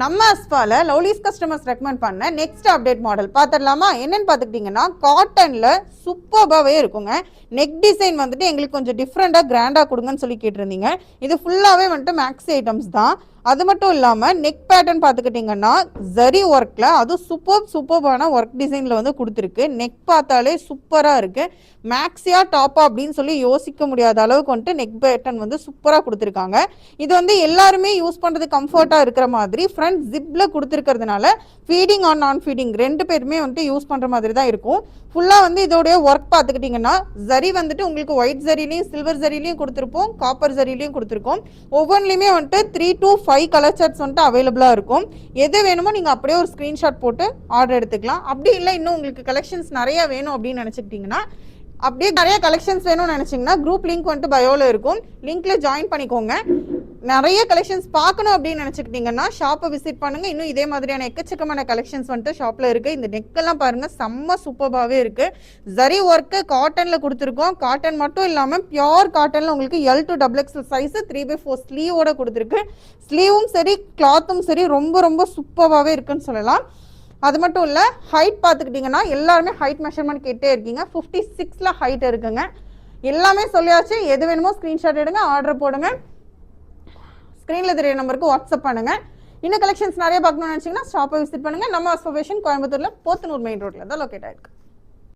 நம்ம அஸ்பால lovelies customers recommend பண்ண next update model பார்த்துடலாமா? என்னன்னு பார்த்துக்கிட்டிங்கன்னா காட்டனில் சூப்பராகவே இருக்குங்க. நெக் டிசைன் வந்துட்டு எங்களுக்கு கொஞ்சம் டிஃப்ரெண்ட்டாக கிராண்டாக கொடுங்கன்னு சொல்லி கேட்டிருந்தீங்க. இது ஃபுல்லாகவே வந்துட்டு மேக்ஸி ஐட்டம்ஸ் தான். அது மட்டும் இல்லாமல் நெக் பேட்டர்ன் பார்த்துக்கிட்டிங்கன்னா ஜரி ஒர்க்கில் அதுவும் சூப்பர்பான ஒர்க் டிசைனில் வந்து கொடுத்துருக்கு. நெக் பார்த்தாலே சூப்பராக இருக்குது. மேக்ஸியா டாப்பா அப்படின்னு சொல்லி யோசிக்க முடியாத அளவுக்கு வந்துட்டு நெக் பேட்டர்ன் வந்து சூப்பராக கொடுத்துருக்காங்க. இது வந்து எல்லாருமே யூஸ் பண்ணுறது கம்ஃபர்ட்டாக இருக்கிற மாதிரி ஃப்ரண்ட் ஜிப்பில் கொடுத்துருக்கிறதுனால ஃபீடிங் ஆர் நான் ஃபீடிங் ரெண்டு பேருமே வந்துட்டு யூஸ் பண்ணுற மாதிரி தான் இருக்கும். ஃபுல்லாக வந்து இதோடைய ஒர்க் பார்த்துக்கிட்டிங்கன்னா ஜரி வந்துட்டு உங்களுக்கு ஒயிட் ஜரிலையும் சில்வர் ஜரிலையும் கொடுத்துருப்போம், காப்பர் ஜரிலையும் கொடுத்துருக்கோம். ஒவ்வொன்றிலையுமே வந்துட்டு 3 to 5 கலர் சார்ட்ஸ் வந்துட்டு அவைலபிளாக இருக்கும். எது வேணுமோ நீங்கள் அப்படியே ஒரு ஸ்க்ரீன்ஷாட் போட்டு ஆர்டர் எடுத்துக்கலாம். அப்படி இல்லை இன்னும் உங்களுக்கு கலெக்ஷன்ஸ் நிறைய வேணும் அப்படின்னு நினச்சிக்கிட்டிங்கன்னா, அப்படியே நிறைய கலெக்ஷன்ஸ் வேணும்னு நினச்சிங்கன்னா குரூப் லிங்க் வந்துட்டு பயோவில் இருக்கும், லிங்க்ல ஜாயின் பண்ணிக்கோங்க. நிறைய கலெக்ஷன்ஸ் பார்க்கணும் அப்படின்னு நினச்சிக்கிட்டிங்கன்னா ஷாப்பை விசிட் பண்ணுங்கள். இன்னும் இதே மாதிரியான எக்கச்சக்கமான கலெக்ஷன்ஸ் வந்துட்டு ஷாப்பில் இருக்குது. இந்த நெக்கெல்லாம் பாருங்கள், செம்ம சூப்பராகவே இருக்குது. ஜரி ஒர்க்கு காட்டனில் கொடுத்துருக்கோம். காட்டன் மட்டும் இல்லாமல் பியோர் காட்டனில் உங்களுக்கு L to XXL சைஸு 3/4 ஸ்லீவோட கொடுத்துருக்கு. ஸ்லீவும் சரி கிளாத்தும் சரி ரொம்ப ரொம்ப சூப்பராகவே இருக்குன்னு சொல்லலாம். அது மட்டும் இல்லை, ஹைட் பார்த்துக்கிட்டிங்கன்னா எல்லாருமே ஹைட் மெஷர்மெண்ட் கேட்டே இருக்கீங்க. 56ல் ஹைட் இருக்குங்க. எல்லாமே சொல்லியாச்சு. எது வேணுமோ ஸ்க்ரீன்ஷாட் எடுங்க, ஆர்டர் போடுங்க. ஸ்க்ரீனில் தெரிய நம்பருக்கு வாட்ஸ்அப் பண்ணுங்கள். இன்னும் கலெக்ஷன்ஸ் நிறைய பார்க்கணும்னு நினச்சிங்கன்னா ஷாப்பை விசிட் பண்ணுங்கள். நம்ம அஸ்பா ஃபேஷன் கோயம்புத்தூரில் போத்தனூர் மெயின் ரோட்டில் தான் லொக்கேட் ஆகிருக்கு.